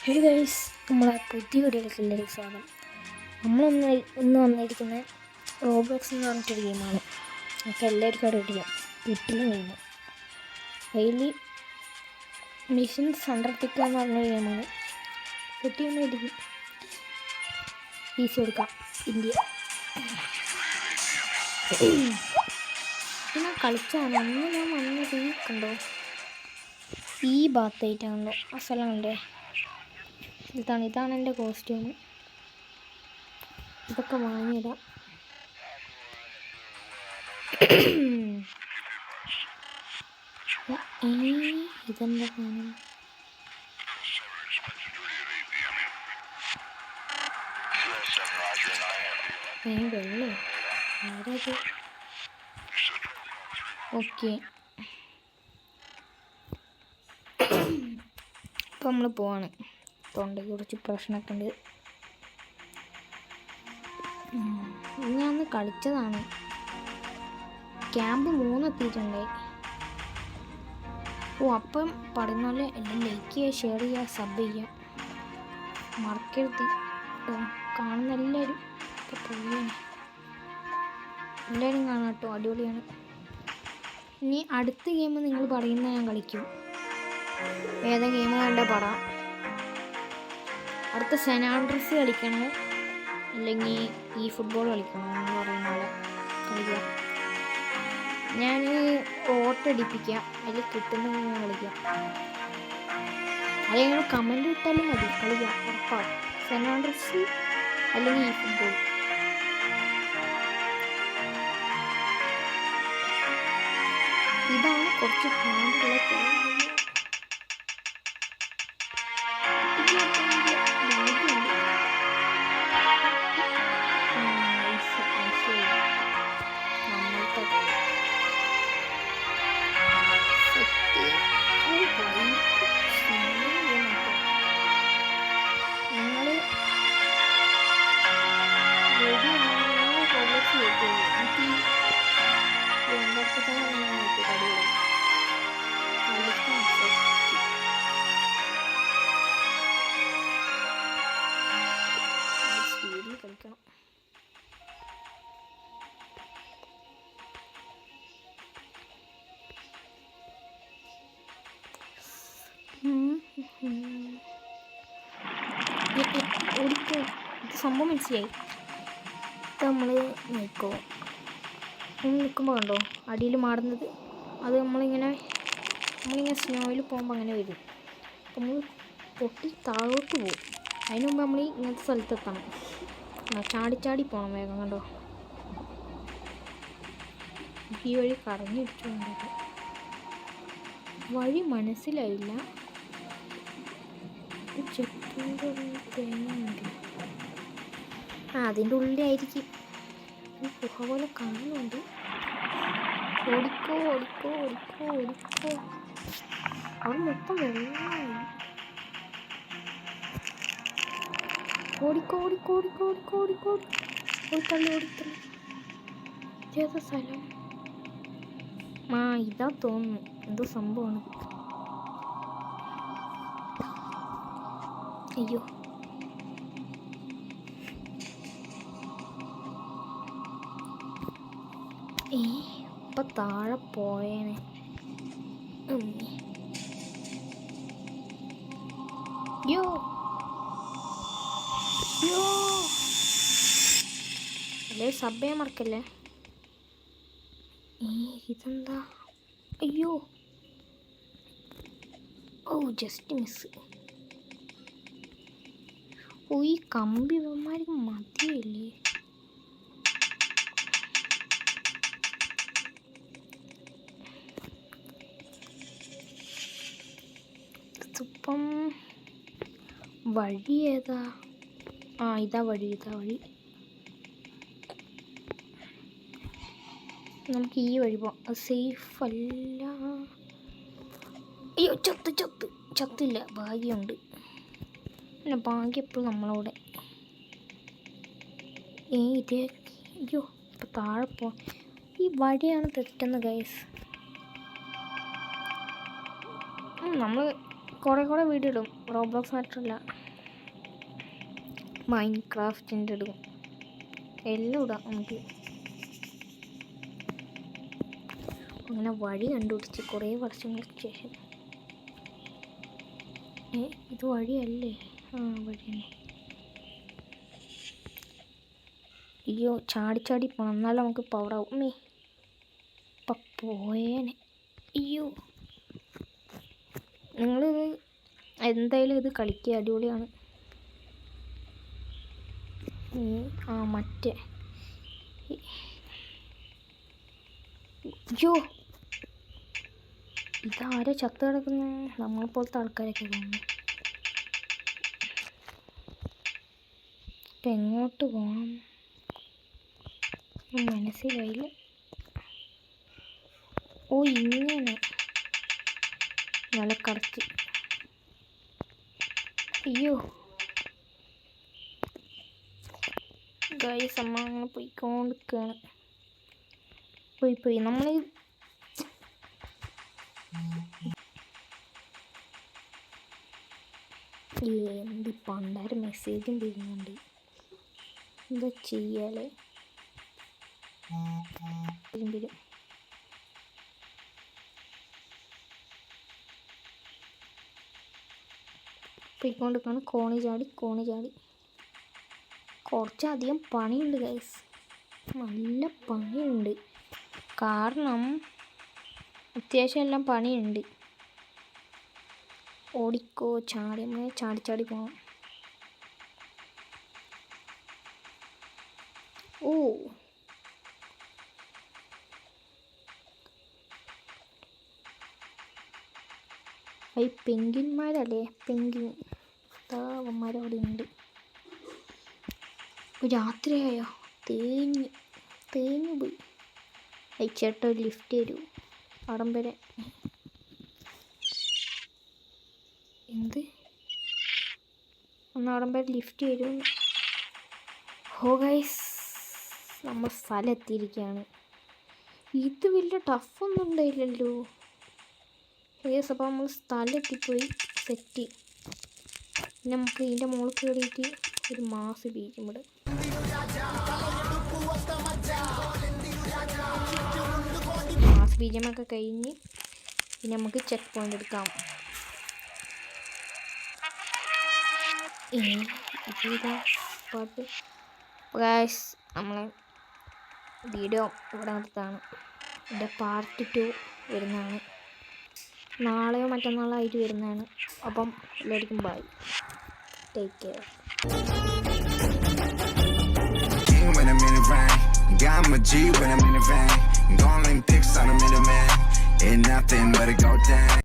Hey guys, നമ്മളെ പുതിയ വീഡിയോയിലേക്ക് എല്ലാവർക്കും സ്വാഗതം. ഇന്ന് വന്നിരിക്കുന്നത് റോബ്ലോക്സ് എന്ന് പറഞ്ഞിട്ടൊരു ഗെയിമാണ്. നമുക്ക് എല്ലാവർക്കും അവിടെ ഇടിക്കാം. കിട്ടിലും ഗെയിം ഡെയിലി മിഷൻസ് അണ്ടർടേക്ക് എന്ന് പറഞ്ഞൊരു ഗെയിമാണ്. കിട്ടിയൊന്നും ഇടിക്കും, ഈസി എടുക്കാം. ഇന്ത്യ ഞാൻ കളിച്ചാണ്. അന്ന് ഞാൻ വന്നത് കണ്ടോ, ഈ ഭാഗത്തായിട്ടാണല്ലോ ആ സ്ഥലം കണ്ടേ. ഇതാണ് എൻ്റെ കോസ്റ്റ്യൂം. ഇതൊക്കെ വാങ്ങിയിടാം. ഇതെന്താ സാധനം? വെള്ളേ ആരത്? ഓക്കെ, ഇപ്പം നമ്മൾ പോവാണ്. തൊണ്ടയ്ക്ക് കുറച്ച് പ്രശ്നമൊക്കെ ഉണ്ട്. ഞാൻ അന്ന് കളിച്ചതാണ്. ക്യാമ്പ് 3 എത്തിയിട്ടുണ്ടായി. അപ്പം പറയുന്ന പോലെ എല്ലാം ലൈക്ക് ചെയ്യുക, ഷെയർ ചെയ്യുക, സബ് ചെയ്യുക മറക്കരുത്. കാണുന്ന എല്ലാവരും എല്ലാവരും കാണാം കേട്ടോ, അടിപൊളിയാണ്. ഇനി അടുത്ത ഗെയിം നിങ്ങൾ പറയുന്ന ഞാൻ കളിക്കും. ഏതാ ഗെയിം കണ്ടാൽ പറ. അടുത്ത സെനാൻഡ്രസ് കളിക്കണോ അല്ലെങ്കിൽ ഈ ഫുട്ബോൾ കളിക്കണോ എന്ന് പറയുന്ന പോലെ കളിക്കാം. ഞാൻ ഓട്ടടിപ്പിക്കാം, അതിൽ കിട്ടുന്ന ഞാൻ കളിക്കാം. അല്ലെങ്കിൽ കമൻറ്റ് ഇട്ടാലും മതി, കളിക്കാം ഉറപ്പാണ്. സെനാൻഡ്രസ് അല്ലെങ്കിൽ ഈ ഫുട്ബോൾ. ഇതാണ് കുറച്ച് പാടുള്ള കളിക്കണം. ഓടിക്കോ, ഇത് സംഭവം മനസ്സിലായി. ഇത് നമ്മൾ നിൽക്കുമോ, നിൽക്കുമ്പോൾ കണ്ടോ അടിയിൽ മാറുന്നത്? അത് നമ്മളിങ്ങനെ സ്നോയിൽ പോകുമ്പോൾ അങ്ങനെ വരും. അപ്പം നമ്മൾ പൊട്ടി താഴോട്ട് പോകും. അതിന് മുമ്പ് നമ്മൾ ഇങ്ങനത്തെ സ്ഥലത്തെത്തണം. ചാടി പോകണം വേഗം. കണ്ടോ, ഈ വഴി കറങ്ങിടിച്ചുകൊണ്ടത് വഴി മനസ്സിലായില്ല. ചെപ്പിൻ്റെ തേങ്ങ അതിൻ്റെ ഉള്ളിലായിരിക്കും. ഈ ഗുഹ പോലെ കാണുന്നുണ്ട്. ഓടിക്കോ ഓടിക്കോ ഓടിക്കോ ഓടിക്കോ. അവിടെ മൊത്തം വെള്ളമായി. ഓടിക്കോ ഓടിക്കോ ഓടിക്കോ ഓടിക്കോ ഓടിക്കോ ഓടിത്തള്ളി ഓടിത്തള്ളി. ഇതേതാ സ്ഥലം? ഇതാ തോന്നുന്നു. എന്തോ സംഭവമാണ്. അയ്യോ, ഇപ്പൊ താഴെ പോയേനെ. യോ യോ, അല്ലേ സബ് ചെയ്യാൻ മറക്കല്ലേ. ഇതെന്താ? അയ്യോ, ജസ്റ്റ് മിസ്. ഈ കമ്പി ഇവന്മാർക്ക് മതിയല്ലേ. ഇതിപ്പം വഴി ഏതാ? ഇതാ വഴി. നമുക്ക് ഈ വഴി പോവാം. അത് സേഫ് അല്ല. അയ്യോ, ചത്തില്ല. ഭാഗ്യമുണ്ട്. പിന്നെ ഭാഗ്യം എപ്പോഴും നമ്മളോടെ. ഇതേ. അയ്യോ, ഇപ്പം താഴെ പോ. ഈ വഴിയാണ് തെറ്റുന്നത് ഗൈസ്. നമ്മൾ കുറേ വീഡിയോ ഇടും. റോബ്ലോക്സ് മാത്രമല്ല, മൈൻക്രാഫ്റ്റിൻ്റെ ഇടും, എല്ലാം ഇടാം നമുക്ക്. അങ്ങനെ വഴി കണ്ടുപിടിച്ച് കുറേ വർഷങ്ങൾക്ക് ശേഷം. ഇത് വഴിയല്ലേ? വഴി തന്നെ. അയ്യോ, ചാടി പോകണം, എന്നാലും നമുക്ക് പവറാവും. ഇപ്പം പോയേനെ. അയ്യോ, നിങ്ങളിത് എന്തായാലും ഇത് കളിക്കുക, അടിപൊളിയാണ്. മറ്റേ അയ്യോ, ഇതാരെ ചത്ത് കിടക്കുന്നു? നമ്മളെപ്പോലത്തെ ആൾക്കാരൊക്കെ തോന്നുന്നു. ഇപ്പം എങ്ങോട്ട് പോകണം മനസ്സിലായില്ല. ഇങ്ങനെ നല്ല കറക്റ്റ്. അയ്യോ ഗൈസ്, അമ്മ അങ്ങനെ പോയിക്കൊണ്ടിരിക്കുകയാണ്. പോയി നമ്മൾ എന്ത് പണ്ടാര് മെസ്സേജും വരുന്നുണ്ട്. എന്താ ചെയ്യാലേ? വരും. പോയിക്കൊണ്ടിരിക്കുകയാണ്. കോണി ചാടി. കുറച്ചധികം പണിയുണ്ട് ഗൈസ്, നല്ല പണിയുണ്ട്. കാരണം അത്യാവശ്യം എല്ലാം പണിയുണ്ട്. ഓടിക്കോ, ചാടി പോകണം. പെങ്കിന്മാരല്ലേ? അവന്മാരവിടെ ഉണ്ട്. രാത്രിയായോ? തേഞ്ഞു പോയി. ചേട്ടാ ഒരു ലിഫ്റ്റ് തരൂ അവിടം വരെ. എന്ത്? ഒന്ന് അവിടം വരെ ലിഫ്റ്റ് തരൂ. ഗൈസ്, നമ്മൾ സ്ഥലം എത്തിയിരിക്കുകയാണ്. ഇത് വലിയ ടഫൊന്നും ഉണ്ടായില്ലല്ലോ. അപ്പോൾ നമ്മൾ സ്ഥലം എത്തിപ്പോയി, സെറ്റ്. പിന്നെ നമുക്ക് ഇതിൻ്റെ മുകളിൽ കയറിയിട്ട് ഒരു മാസ് ബീച്ചും ഇവിടെ. മാസ് ബീജമൊക്കെ കഴിഞ്ഞ് പിന്നെ നമുക്ക് ചെക്ക് പോയിന്റ് എടുക്കാം. പാട്ട് ഗൈസ്, നമ്മളെ വീഡിയോ ഇവിടെ അടുത്താണ്. ഇതിൻ്റെ പാർട്ട് 2 വരുന്നതാണ്. നാളെയോ മറ്റന്നാളോ ആയിട്ട് വരുന്നതാണ്. അപ്പം എല്ലാവർക്കും bye, take care. When I'm in the rain, got my G when I'm in the van. Gone like pics on a minute man. Ain't nothing but a go down.